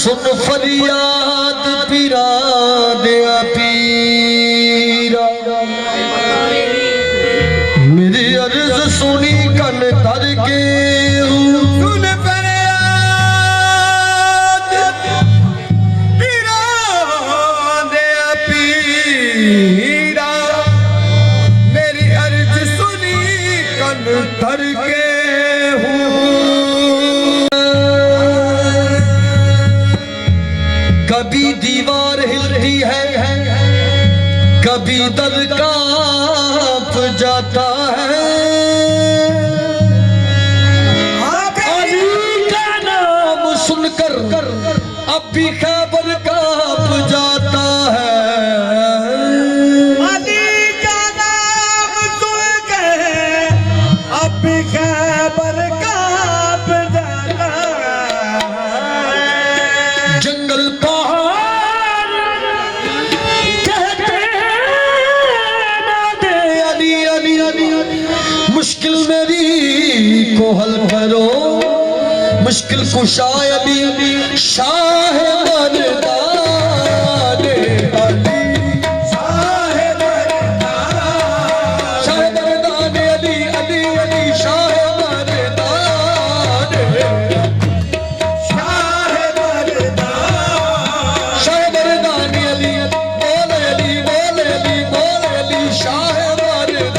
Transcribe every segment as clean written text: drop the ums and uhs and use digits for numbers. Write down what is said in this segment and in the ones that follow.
सुन फरियाद पीरा दिया पीरा, मेरी अर्ज सुनी कन तर के सुन फरियाद पीरा दिया पीरा, मेरी अर्ज सुनी कन तर के कभी दीवार हिलती है, कभी दर कांप जाता है। अली का नाम सुनकर अब भी खैबर कांप जाता है। अली का नाम सुनकर अब भी खैबर कांप जाता है। जंगल मुश्किल मेरी को हल करो, मुश्किल कुशाय अली शाह मर्दान अली, शाह मर्दान अली अली अली शाह मर्दान, शाह मर्दान अली बोल अली बोल अली बोल अली शाह मर्दान।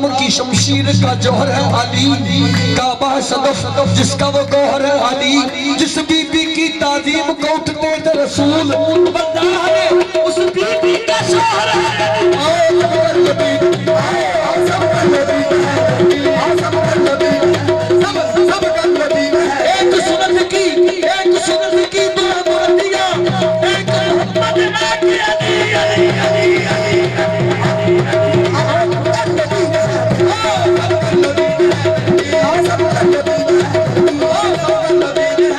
इस्लाम की शमशीर का जौहर है अली, काबा है सदफ जिसका वो गौहर है अली, जिस बीबी की ताजीम को उठते थे रसूल, बंदा है उस बीबी का शौहर है। एक सुन्नत की दुआ बोल दिया, एक मोहम्मद नाकी अली अली अली अली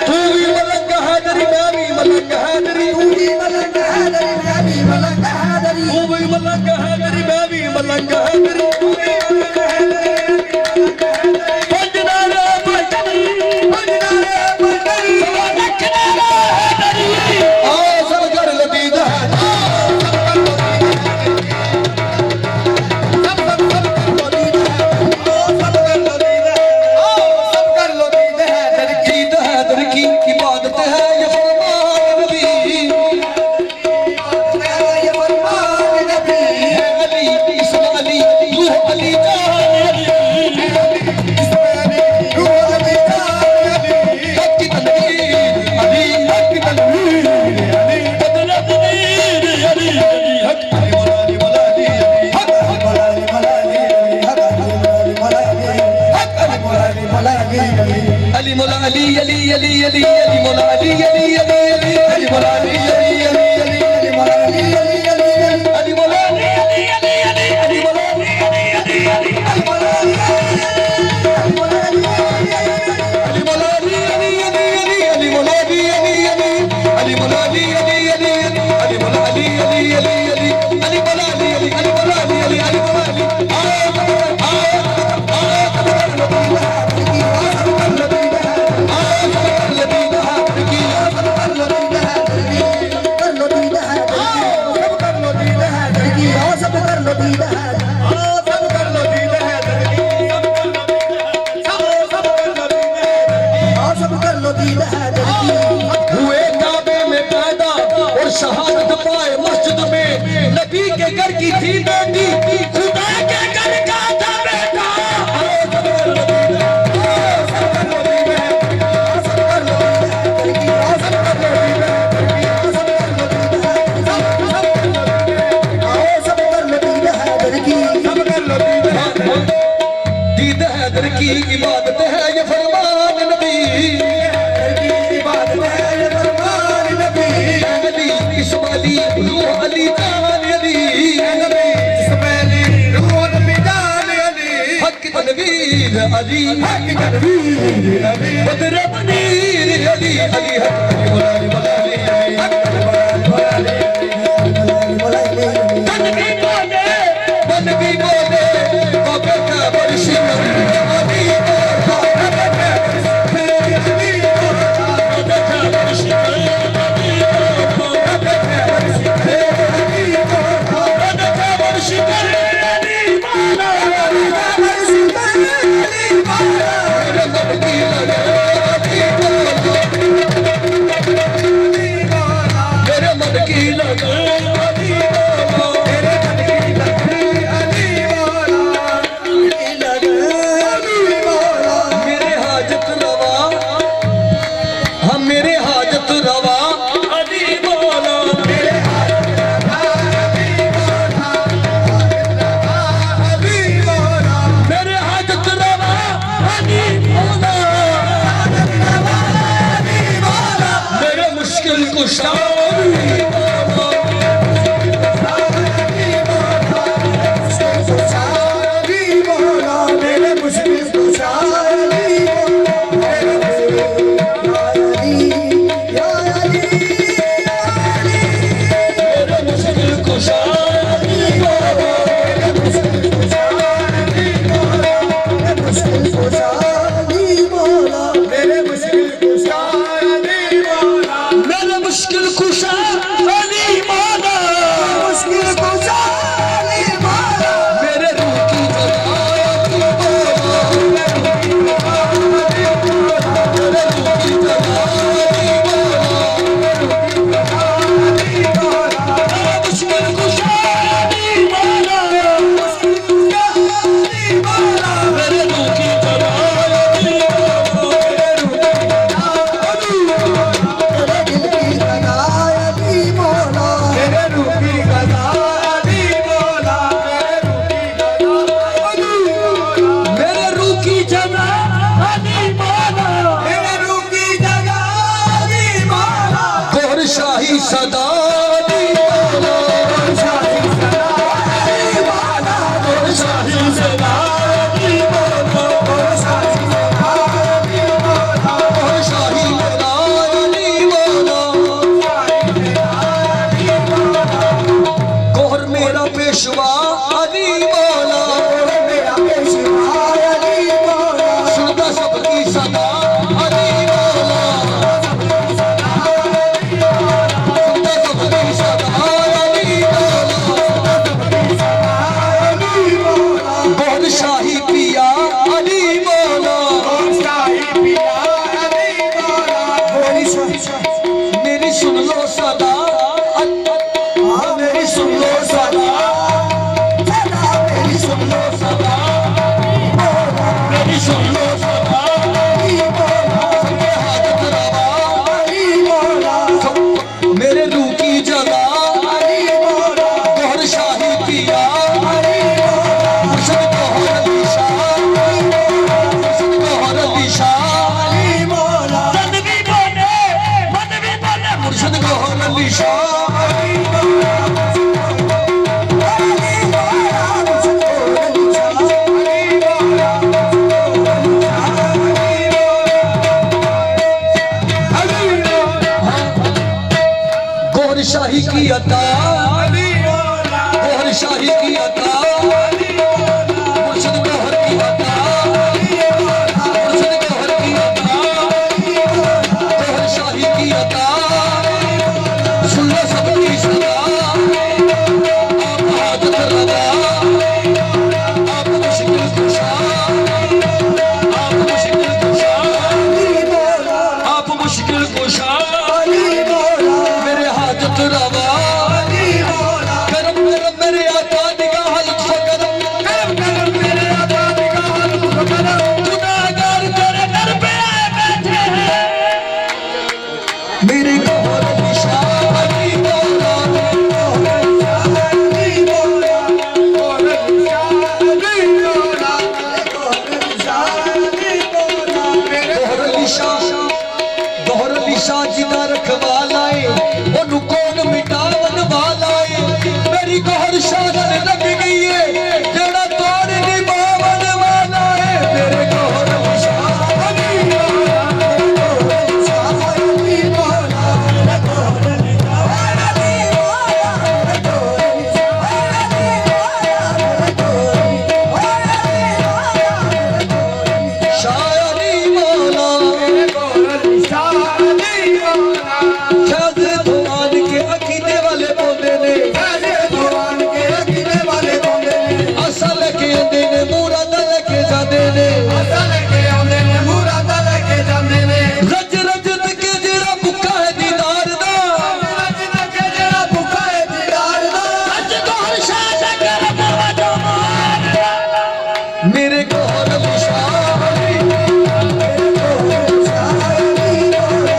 तू भी मलंग हैदरी, मैं भी मलंग हैदरी, तू भी मलंग हैदरी, मैं भी मलंग हैदरी, तू भी मलंग हैदरी, मैं भी मलंग हैदरी, अली मौला अली अली अली अली अली मौला अली अली अली अली अली मौला अली अली अली अली अली मौला अली अली अली अली मौला अली अली अली अली अली मौला अली अली अली अली अली मौला अली अली मौला अली अली अली अली मौला अली अली अली अली मौला अली अली अली अली मौला अली अली अली अली अली मौला अली अली अली मौला अली अली अली मौला अली हुए काबे में पैदा और शहादत पाए मस्जिद में, नबी के घर की थी बेटी, खुदा के घर का था बेटा। दीद हैदर की इबादत है ये फरमान नबी, इस्माइली रूह अली जान अली, इस्माइली रूह अली जान अली, हक तनवीर अली, हक तनवीर अली, बदर मुनीर अली अली हक मौला अली मौला अली हक मौला अली मौला अली तन भी बोले मन भी बोले बाबा का बरसी अली मेरे मुश्किल की अता गोहर शाही की अता मुर्शिद गौहर की अता मुर्शिद गौहर की अता गोहर शाही की अता सुन लो सबकी सदा आप हाजत रवा आप मुश्किल कुशा आप मुश्किल कुशा आप मुश्किल कुशा मेरे हाजत रवा करम करम मेरे आका निगाह लुत्फ करम करम करम मेरे आका निगाह लुत्फ करम गुनाहगार तेरे दर पे आए बैठे हैं मेरे गौहर निशान अली मौला गौहर निशान अली मौला गौहर निशान अली मौला गौहर निशान अली मौला मेरे गौहर निशान जिदा रखवाला है ओनू कौन मिटावन वाला है मेरी गौहर शान लग गई है जेड़ा तोड़ निभावन वाला है मेरे गौहर निशान अली मौला गौहर निशान अली मौला गौहर निशान अली मौला गौहर निशान अली मौला शाह अली मौला मेरे गौहर निशान अली मौला शाज़े दुआन के अकीदे वाले बोंदे ने शाज़े दुआन के अकीदे वाले बोंदे ने असल के आंदे ने मुराद लेके जांदे ने असल के आंदे ने मुराद लेके जांदे ने रज रज के जेड़ा भुखा है दीदार दा रज रज के जेड़ा भुखा है दीदार दा अज गौहर शाह दा करम वजो मार मेरे गौहर निशान अली मेरे गौहर निशान अली मौला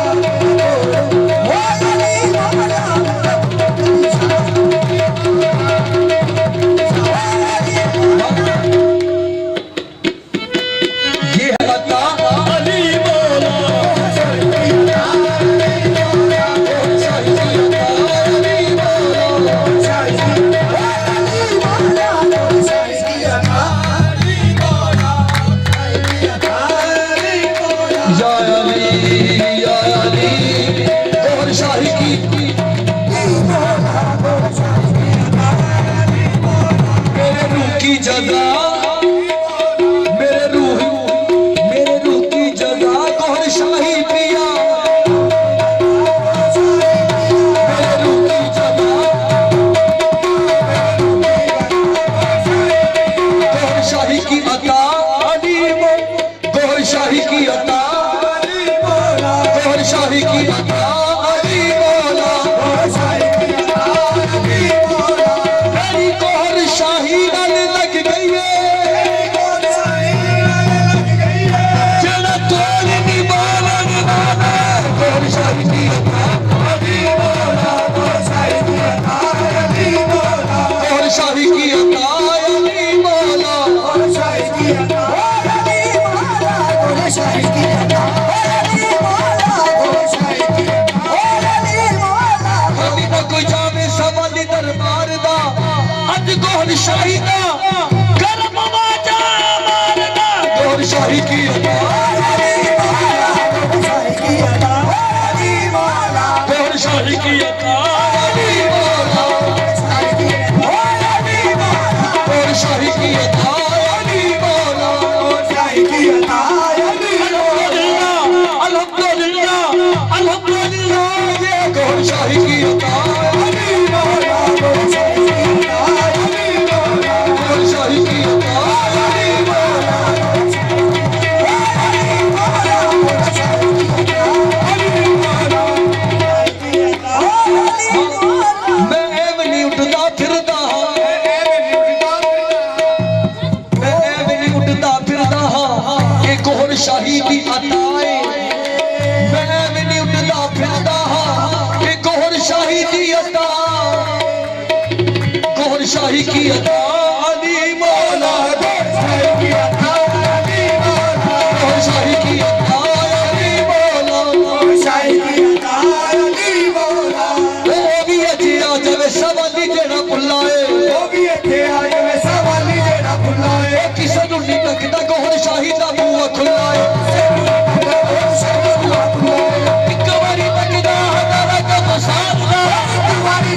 ये है अता अली मौला शाही की अता अली मौला शाही की अता अली मौला शाही की अता अली मौला शाही की अता अली मौला शाही की अता अली मौला या अली गौहर शाही की मेरे रूह की जज़ा मेरे रूह की जज़ा गौहर शाही पिया मेरे रूह की जज़ा गौहर शाही की अता अली गौहर शाही की अता गौहर शाही की अता अली मौला मेरी गौहर शाही नाल लग गई है जेड़ा तोड़ निभावन वाला गौहर शाही की अता अली मौला गौहर शाही की अता अली मौला गौहर शाही की अता अली मौला गौहर शाही की अता अली मौला गौहर शाही की अता अली मौला गौहर शाही की अता अली मौला कभी ना कोई जावे सवाली दरबार दा अज गौहर शाही दा करम वाजा मारदा गौहर शाही की अता अली मौला गौहर शाही की अता अली मौला गौहर शाही की अता अली मौला गौहर शाही की अता अली मौला गौहर शाही की अता अली मौला अल्हम्दुलिल्लाह अल्हम्दुलिल्लाह ये गौहर शाही की अता अली मौला गौहर शाही की अता अली मौला गौहर शाही की अता अली मौला मैं एवं नहीं उठदा फिरदा मैं एवं नहीं उठदा फिरदा ये गौहर शाही दी अता है मैं एवं नहीं उठदा फिरदा ये गौहर शाही दी अता गौहर शाही की अता अली मौला गौहर शाही की अता अली मौला गौहर शाही की अता अली मौला गौहर शाही की अता अली मौला ओ भी अच्छी आ जावे सवाली जेड़ा बुलाए ओ भी अच्छे आ जावे सवाली जेड़ा बुलाए किसे नूं नहीं लगदा गौहर शाही दा बूहा खुला है एक बारी लगदा हमारा कम साथ दा एक बारी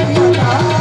अता